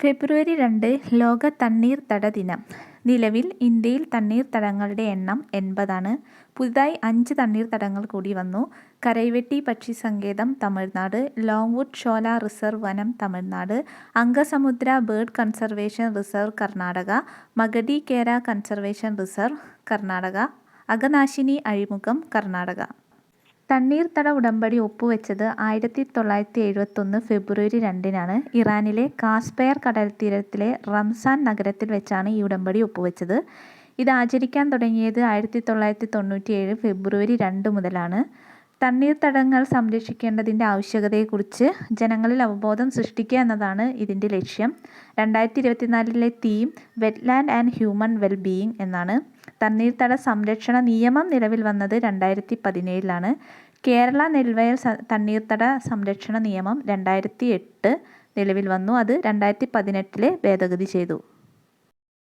ഫെബ്രുവരി 2 ലോക തണ്ണീർത്തട ദിനം. നിലവിൽ ഇന്ത്യയിൽ തണ്ണീർത്തടങ്ങളുടെ എണ്ണം 80ആണ്. പുതുതായി 5 തണ്ണീർത്തടങ്ങൾ കൂടി വന്നു. കരൈവെട്ടി പക്ഷിസങ്കേതം തമിഴ്നാട്, ലോങ്വുഡ് ഷോല റിസർവ് വനം Tamil Nadu, Ankasamudra bird conservation reserve Karnataka, Magadi Kere conservation reserve Karnataka, Aghanashini അഴിമുഖം കർണാടക. തണ്ണീർത്തട ഉടമ്പടി ഒപ്പുവെച്ചത് 1971 ഫെബ്രുവരി 2-നാണ്. ഇറാനിലെ കാസ്പെയർ കടൽത്തീരത്തിലെ റംസാൻ നഗരത്തിൽ വെച്ചാണ് ഈ ഉടമ്പടി ഒപ്പുവെച്ചത്. ഇത് ആചരിക്കാൻ തുടങ്ങിയത് 1997 ഫെബ്രുവരി 2 മുതലാണ്. തണ്ണീർത്തടങ്ങൾ സംരക്ഷിക്കേണ്ടതിൻ്റെ ആവശ്യകതയെക്കുറിച്ച് ജനങ്ങളിൽ അവബോധം സൃഷ്ടിക്കുക എന്നതാണ് ഇതിൻ്റെ ലക്ഷ്യം. 2024 theme wetland and human wellbeing എന്നാണ്. തണ്ണീർത്തട സംരക്ഷണ നിയമം നിലവിൽ വന്നത് 2017-ലാണ്. കേരള നെൽവയൽ തണ്ണീർത്തട സംരക്ഷണ നിയമം 2008 നിലവിൽ വന്നു. അത് 2018 ഭേദഗതി ചെയ്തു.